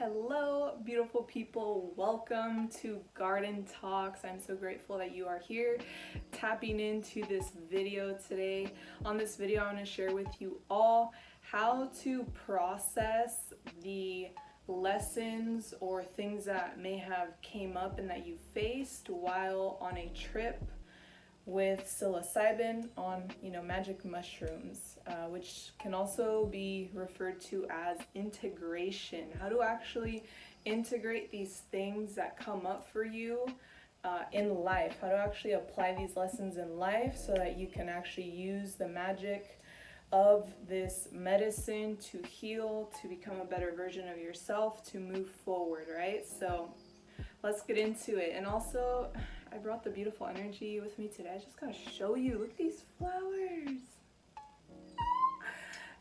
Hello, beautiful people. Welcome to Garden Talks. I'm so grateful that you are here tapping into this video today. On this video, I want to share with you all how to process the lessons or things that may have came up and that you faced while on a trip with psilocybin on magic mushrooms, which can also be referred to as integration. How to actually integrate these things that come up for you in life, how to actually apply these lessons in life so that you can actually use the magic of this medicine to heal, to become a better version of yourself, to move forward, right? So let's get into it. And also, I brought the beautiful energy with me today. I just gotta show you. Look at these flowers.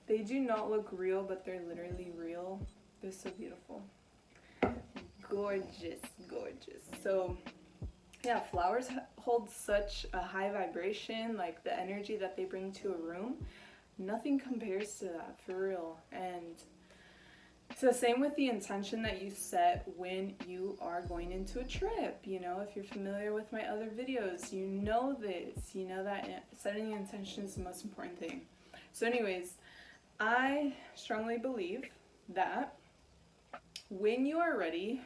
They do not look real, but they're literally real. They're so beautiful. Gorgeous, gorgeous. So yeah, flowers hold such a high vibration, like the energy that they bring to a room. Nothing compares to that, for real. And so same with the intention that you set when you are going into a trip. If you're familiar with my other videos, you know this. You know that setting the intention is the most important thing. So anyways, I strongly believe that when you are ready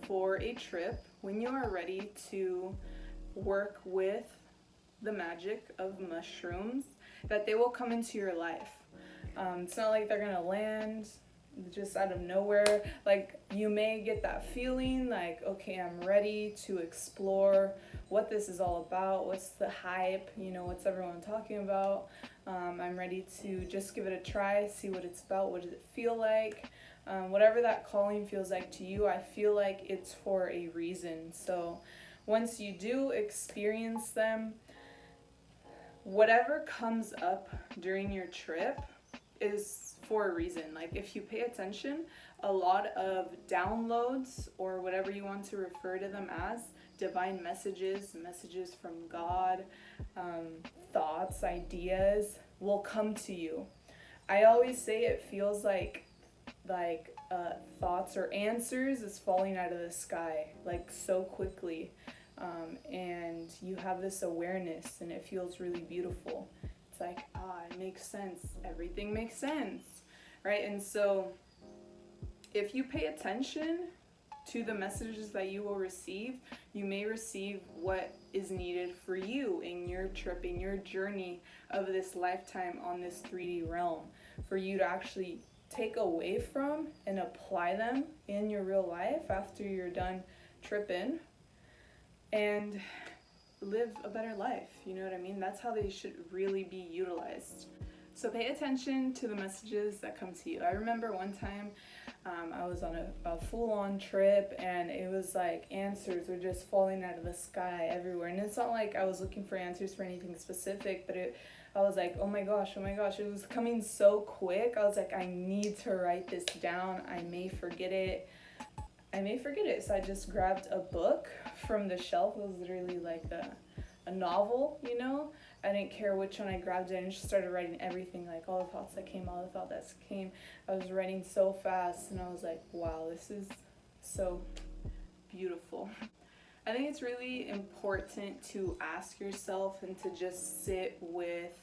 for a trip, when you are ready to work with the magic of mushrooms, that they will come into your life. It's not like they're gonna land just out of nowhere. Like, you may get that feeling like, okay, I'm ready to explore what this is all about, what's the hype, what's everyone talking about. I'm ready to just give it a try, see what it's about, what does it feel like. Whatever that calling feels like to you, I feel like it's for a reason. So once you do experience them, whatever comes up during your trip is for a reason. Like, if you pay attention, a lot of downloads, or whatever you want to refer to them as, divine messages from God, thoughts, ideas will come to you. I always say it feels like thoughts or answers is falling out of the sky, like, so quickly. And you have this awareness, and it feels really beautiful. It's like, it makes sense. Everything makes sense, right? And so if you pay attention to the messages that you will receive, you may receive what is needed for you in your trip, in your journey of this lifetime on this 3D realm, for you to actually take away from and apply them in your real life after you're done tripping and live a better life. You know what I mean? That's how they should really be utilized. So pay attention to the messages that come to you. I remember one time I was on a full-on trip, and it was like answers were just falling out of the sky everywhere. And it's not like I was looking for answers for anything specific, but I was like, oh my gosh, it was coming so quick. I was like, I need to write this down. I may forget it. So I just grabbed a book from the shelf. It was literally like a novel, I didn't care which one I grabbed it, and just started writing everything, like all the thoughts that came. I was writing so fast, and I was like, wow, this is so beautiful. I think it's really important to ask yourself and to just sit with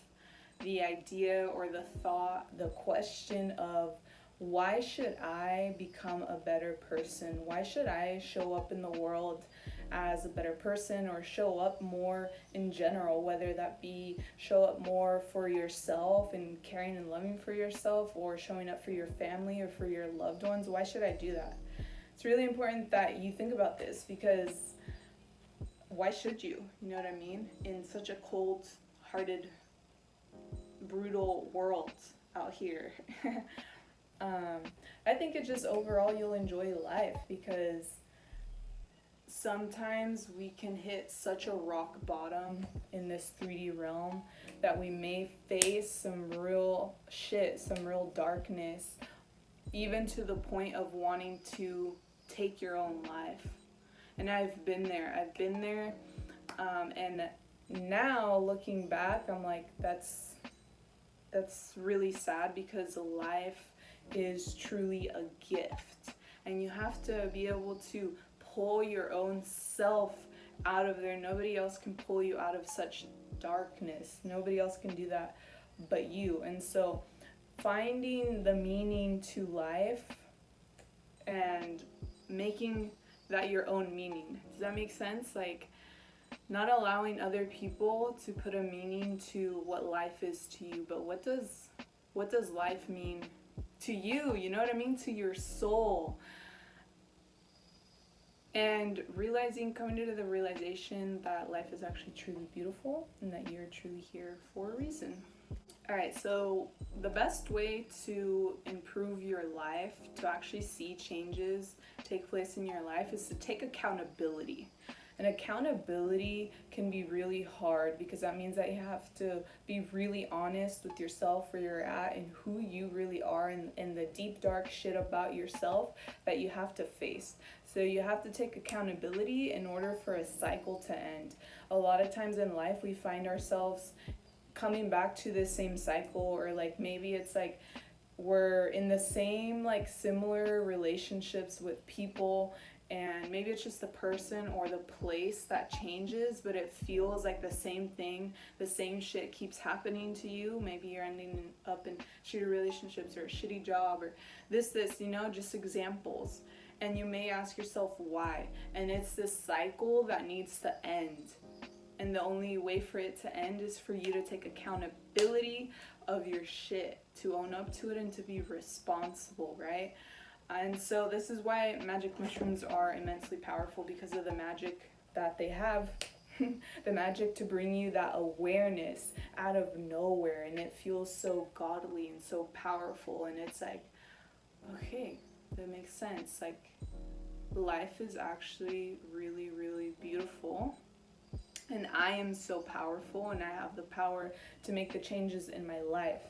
the idea or the thought, the question of, why should I become a better person? Why should I show up in the world as a better person, or show up more in general, whether that be show up more for yourself and caring and loving for yourself, or showing up for your family or for your loved ones? Why should I do that? It's really important that you think about this, because why should you? You know what I mean? In such a cold-hearted, brutal world out here. I think it just overall you'll enjoy life, because sometimes we can hit such a rock bottom in this 3D realm that we may face some real shit, some real darkness, even to the point of wanting to take your own life. And I've been there, and now looking back, I'm like, that's really sad, because life is truly a gift. and you have to be able to pull your own self out of there. Nobody else can pull you out of such darkness. Nobody else can do that but you. And so finding the meaning to life and making that your own meaning. Does that make sense? Like, not allowing other people to put a meaning to what life is to you, but what does life mean to you? You know what I mean? To your soul. And coming to the realization that life is actually truly beautiful and that you're truly here for a reason. All right, so the best way to improve your life, to actually see changes take place in your life, is to take accountability. And accountability can be really hard because that means that you have to be really honest with yourself, where you're at and who you really are, and the deep dark shit about yourself that you have to face. So you have to take accountability in order for a cycle to end. A lot of times in life we find ourselves coming back to the same cycle, or like maybe it's like we're in the same like similar relationships with people, and maybe it's just the person or the place that changes, but it feels like the same thing, the same shit keeps happening to you. Maybe you're ending up in shitty relationships or a shitty job or this, you know, just examples. And you may ask yourself why, and it's this cycle that needs to end. And the only way for it to end is for you to take accountability of your shit, to own up to it and to be responsible, right? And so this is why magic mushrooms are immensely powerful, because of the magic that they have. The magic to bring you that awareness out of nowhere, and it feels so godly and so powerful, and it's like, okay, that makes sense. Like, life is actually really, really beautiful. And I am so powerful, and I have the power to make the changes in my life.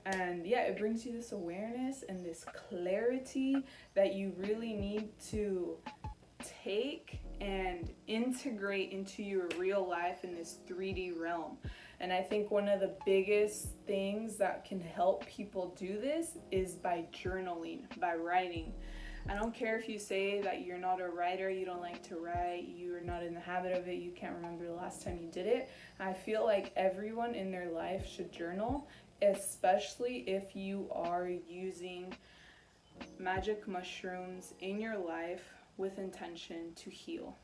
And yeah, it brings you this awareness and this clarity that you really need to take and integrate into your real life in this 3D realm. And I think one of the biggest things that can help people do this is by journaling, by writing. I don't care if you say that you're not a writer, you don't like to write, you're not in the habit of it, you can't remember the last time you did it. I feel like everyone in their life should journal, especially if you are using magic mushrooms in your life with intention to heal.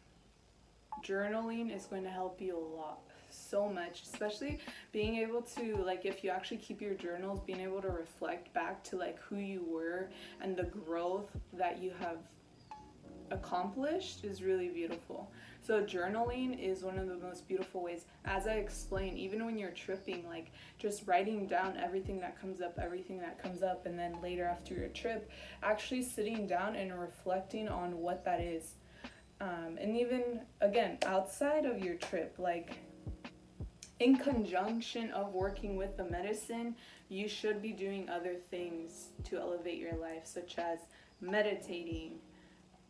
Journaling is going to help you a lot, so much, especially being able to, like, if you actually keep your journals, being able to reflect back to like who you were and the growth that you have accomplished is really beautiful. So journaling is one of the most beautiful ways. As I explained, even when you're tripping, like just writing down everything that comes up, and then later after your trip, actually sitting down and reflecting on what that is. And even, again, outside of your trip, like in conjunction of working with the medicine, you should be doing other things to elevate your life, such as meditating,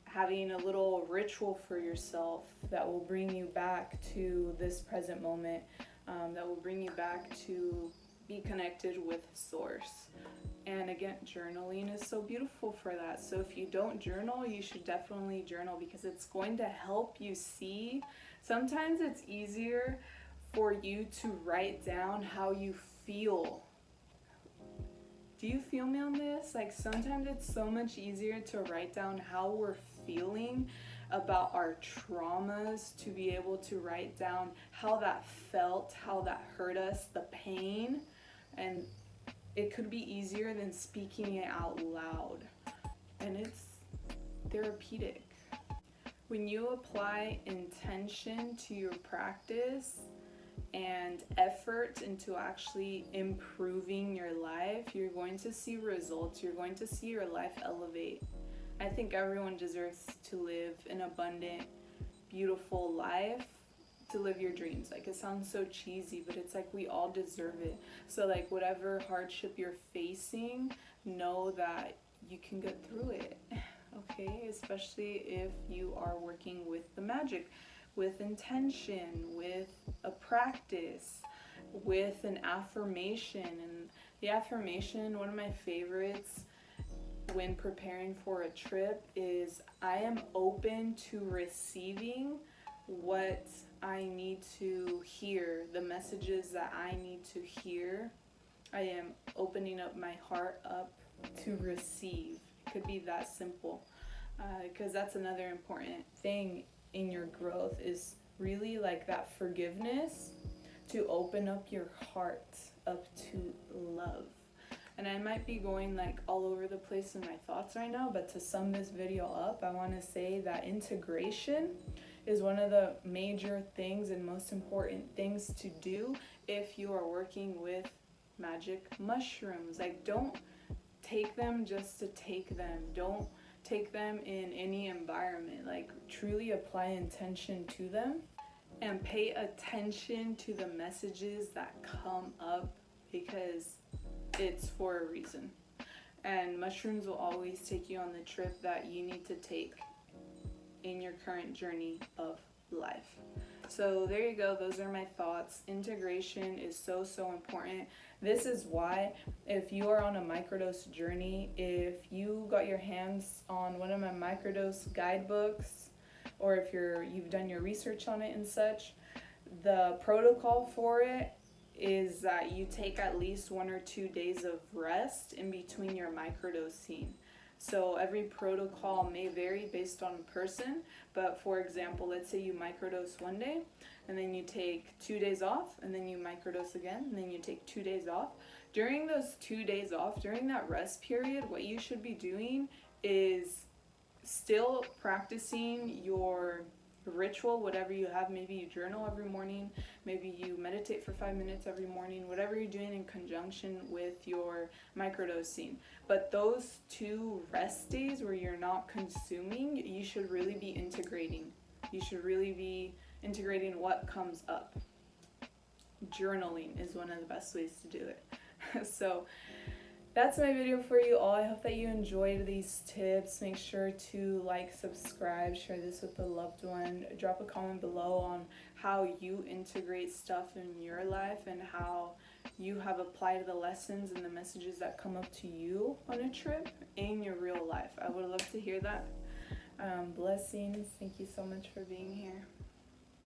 having a little ritual for yourself that will bring you back to this present moment, that will bring you back to be connected with source. And again, journaling is so beautiful for that. So if you don't journal, you should definitely journal, because it's going to help you see. Sometimes it's easier for you to write down how you feel. Do you feel me on this? Like, sometimes it's so much easier to write down how we're feeling about our traumas, to be able to write down how that felt, how that hurt us, the pain, and it could be easier than speaking it out loud, and it's therapeutic. When you apply intention to your practice and effort into actually improving your life, you're going to see results. You're going to see your life elevate. I think everyone deserves to live an abundant, beautiful life, to live your dreams. Like, it sounds so cheesy, but it's like we all deserve it. So like, whatever hardship you're facing, know that you can get through it, okay? Especially if you are working with the magic, with intention, with a practice, with an affirmation. And the affirmation, one of my favorites, when preparing for a trip is I am open to receiving what I need to hear, the messages that I need to hear. I am opening up my heart up to receive. It could be that simple, because that's another important thing in your growth is really like that forgiveness, to open up your heart up to love. And I might be going like all over the place in my thoughts right now, but to sum this video up, I want to say that integration is one of the major things and most important things to do if you are working with magic mushrooms. Like, don't take them just to take them. Don't take them in any environment. Like, truly apply intention to them and pay attention to the messages that come up, because it's for a reason. And mushrooms will always take you on the trip that you need to take in your current journey of life. So there you go. Those are my thoughts. Integration is so important. This is why, if you are on a microdose journey, if you got your hands on one of my microdose guidebooks, or if you've done your research on it and such, the protocol for it is that you take at least 1 or 2 days of rest in between your microdosing. So every protocol may vary based on person, but for example, let's say you microdose one day, and then you take 2 days off, and then you microdose again, and then you take 2 days off. During those 2 days off, during that rest period, what you should be doing is still practicing your ritual, whatever you have. Maybe you journal every morning, maybe you meditate for 5 minutes every morning, whatever you're doing in conjunction with your microdosing. But those 2 rest days where you're not consuming, you should really be integrating. You should really be integrating what comes up. Journaling is one of the best ways to do it. So that's my video for you all. I hope that you enjoyed these tips. Make sure to like, subscribe, share this with a loved one. Drop a comment below on how you integrate stuff in your life and how you have applied the lessons and the messages that come up to you on a trip in your real life. I would love to hear that. Blessings. Thank you so much for being here.